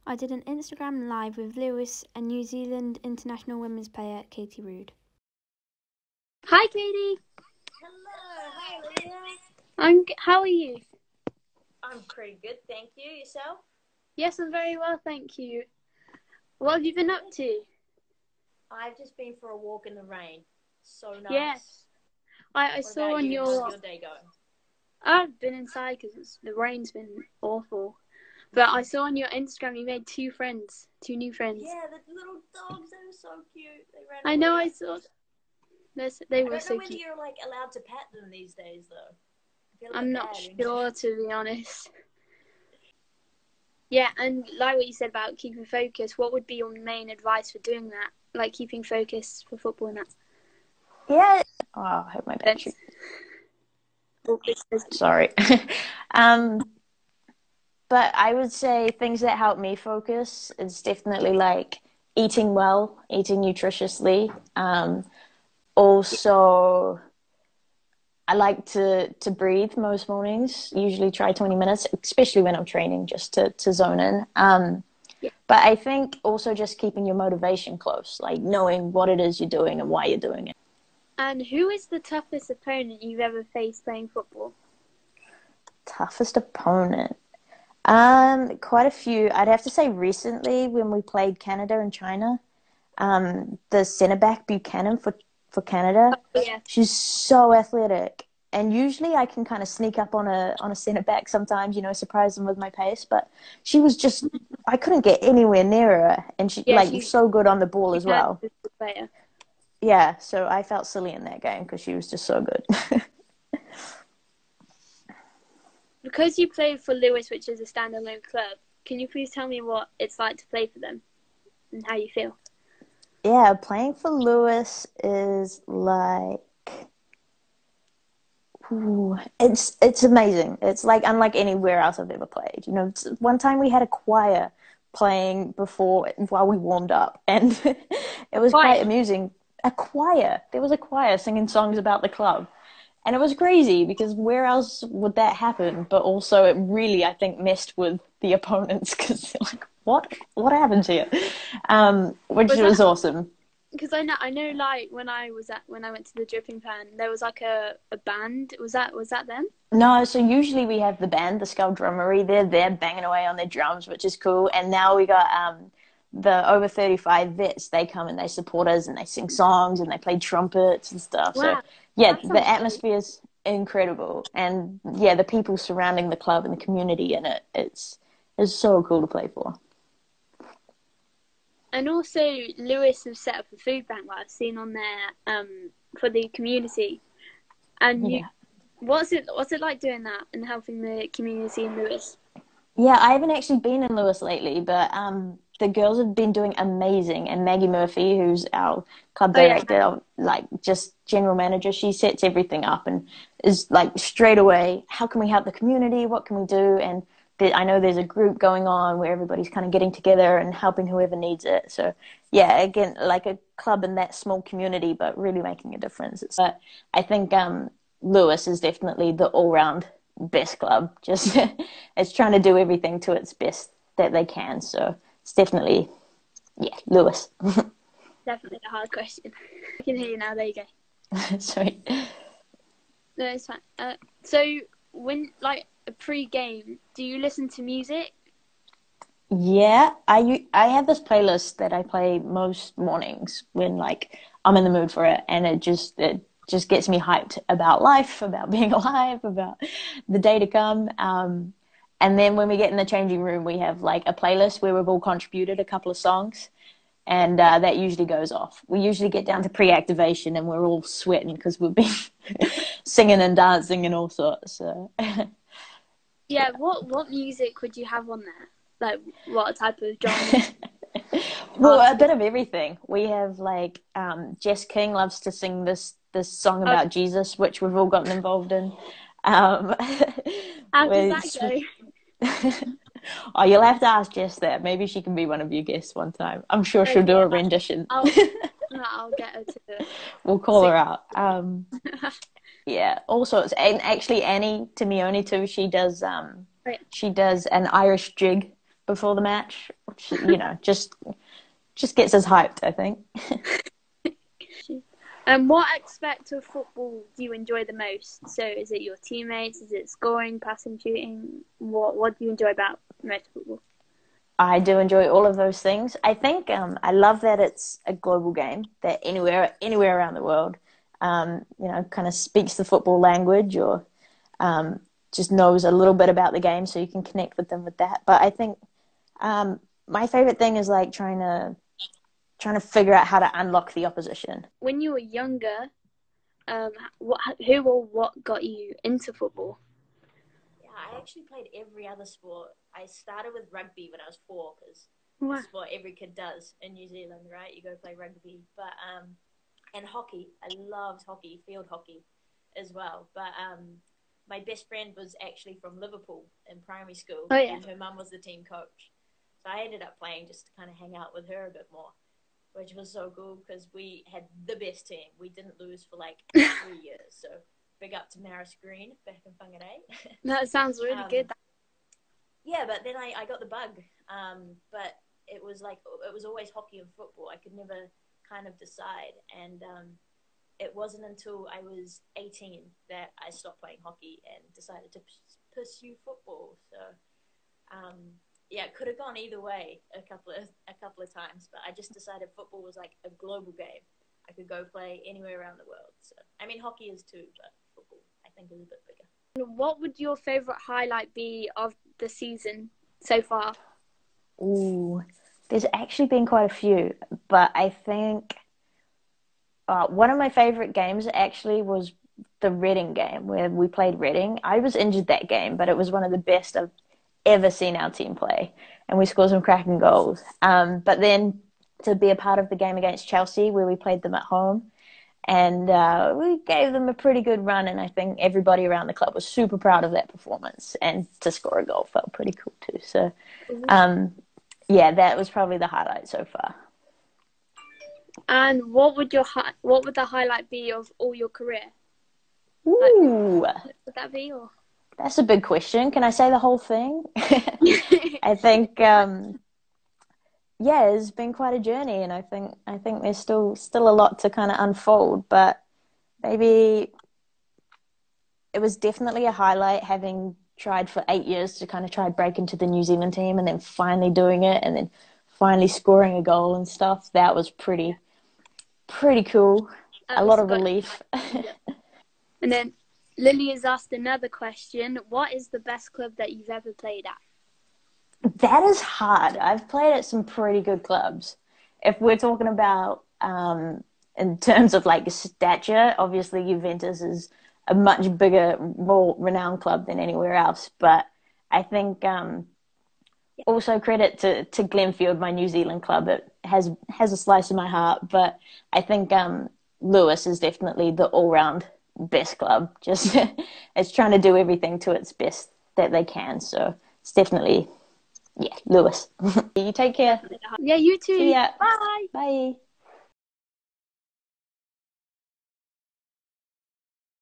I did an Instagram live with Lewes and New Zealand international women's player Katie Rood. Hi, Katie. Hello, hi Lydia. How are you? I'm pretty good, thank you. Yourself? Yes, I'm very well, thank you. What have you been up to? I've just been for a walk in the rain. So nice. Yes, I What saw about on you? your. How's your day going? I've been inside because the rain's been awful. But I saw on your Instagram you made two new friends. Yeah, the little dogs, they were so cute. They ran I know, away. I saw. They I were don't so know whether cute. you're like allowed to pet them these days though. I feel a I'm bit not bad. sure, to be honest. Yeah, and like what you said about keeping focus, what would be your main advice for doing that? Like keeping focus for football and that? Yeah. Oh, I hope my battery. Sorry. But I would say things that help me focus is definitely like eating well, eating nutritiously. Also, I like to breathe most mornings. Usually try 20 minutes, especially when I'm training, just to zone in. Yeah. But I think also just keeping your motivation close, like knowing what it is you're doing and why you're doing it. And who is the toughest opponent you've ever faced playing football? Toughest opponent. Quite a few. I'd have to say recently when we played Canada and China, the centre back Buchanan for Canada. Oh, yeah. She's so athletic, and usually I can kind of sneak up on a centre back sometimes, surprise them with my pace. But she was just, I couldn't get anywhere near her, and she was so good on the ball as well. Player. Yeah, so I felt silly in that game because she was just so good. Because you played for Lewes, which is a standalone club, can you please tell me what it's like to play for them and how you feel? Yeah, playing for Lewes is like, it's amazing. It's like unlike anywhere else I've ever played. One time we had a choir playing while we warmed up, and it was quite amusing. A choir. There was a choir singing songs about the club. And it was crazy because where else would that happen? But also it really, I think, messed with the opponents because they're like, what happened here? Which was awesome. Because I know, like when I went to the Dripping Pan, there was like a band. Was that them? No, so usually we have the band, the Skull Drummery. They're there banging away on their drums, which is cool. And now we got the over 35 vets. They come and they support us and they sing songs and they play trumpets and stuff. Wow. So yeah, the atmosphere is incredible. And yeah, the people surrounding the club and the community in it's so cool to play for. And also, Lewes have set up a food bank that I've seen on there for the community. And what's it like doing that and helping the community in Lewes? Yeah, I haven't actually been in Lewes lately, but the girls have been doing amazing. And Maggie Murphy, who's our club director, like just general manager, she sets everything up and is like straight away, how can we help the community? What can we do? And I know there's a group going on where everybody's kind of getting together and helping whoever needs it. So yeah, again, like a club in that small community, but really making a difference. But I think Lewes is definitely the all-round best club. Just it's trying to do everything to its best that they can. So it's definitely, Lewes. Definitely a hard question. I can hear you now. There you go. Sorry. No, it's fine. So when like a pre-game, do you listen to music? Yeah, I have this playlist that I play most mornings when like I'm in the mood for it, and it just gets me hyped about life, about being alive, about the day to come. And then when we get in the changing room, we have like a playlist where we've all contributed a couple of songs, and that usually goes off. We usually get down to pre-activation, and we're all sweating because we've been singing and dancing and all sorts. So. Yeah, what music would you have on there? Like, what type of genre? Well, a bit of everything. We have like Jess King loves to sing this song about Jesus, which we've all gotten involved in. How does that go? Oh, you'll have to ask Jess that. Maybe she can be one of your guests one time. I'm sure she'll do a rendition. I'll get her to do it. We'll call her out. Yeah, all sorts. And actually, Annie Timioni too. She does an Irish jig before the match, which, just gets us hyped, I think. What aspect of football do you enjoy the most? So is it your teammates? Is it scoring, passing, shooting? What do you enjoy about most football? I do enjoy all of those things. I think I love that it's a global game, that anywhere around the world, kind of speaks the football language or just knows a little bit about the game, so you can connect with them with that. But I think my favorite thing is like trying to figure out how to unlock the opposition. When you were younger, who or what got you into football? Yeah, I actually played every other sport. I started with rugby when I was 4, because Wow. that's what every kid does in New Zealand, right? You go play rugby. But and hockey, I loved hockey, field hockey as well. But my best friend was actually from Liverpool in primary school, and her mum was the team coach. So I ended up playing just to kind of hang out with her a bit more, which was so cool because we had the best team. We didn't lose for like 3 years. So big up to Maris Green back in Whangarei. That sounds really good. Yeah, but then I got the bug. But it was always hockey and football. I could never kind of decide. And it wasn't until I was 18 that I stopped playing hockey and decided to pursue football. So yeah, it could have gone either way a couple of times, but I just decided football was like a global game. I could go play anywhere around the world. So I mean, hockey is too, but football I think is a bit bigger. What would your favourite highlight be of the season so far? Ooh, there's actually been quite a few, but I think one of my favourite games actually was the Reading game where we played Reading. I was injured that game, but it was one of the best I've ever seen our team play, and we scored some cracking goals. But then to be a part of the game against Chelsea where we played them at home, and we gave them a pretty good run, and I think everybody around the club was super proud of that performance, and to score a goal felt pretty cool too. So yeah, that was probably the highlight so far. And what would the highlight be of all your career? Ooh, would that be? Or? That's a big question. Can I say the whole thing? I think yeah, it's been quite a journey, and I think there's still a lot to kind of unfold, but maybe it was definitely a highlight having tried for 8 years to kind of try to break into the New Zealand team, and then finally doing it, and then finally scoring a goal and stuff. That was pretty cool. A lot of relief. And then Lily has asked another question. What is the best club that you've ever played at? That is hard. I've played at some pretty good clubs. If we're talking about in terms of like stature, obviously Juventus is a much bigger, more renowned club than anywhere else. But I think also credit to Glenfield, my New Zealand club. It has a slice of my heart. But I think Lewes is definitely the all-round best club. Just it's trying to do everything to its best that they can. So it's definitely... yeah, Lewes. You take care. Yeah, you too. See ya. Bye. Bye.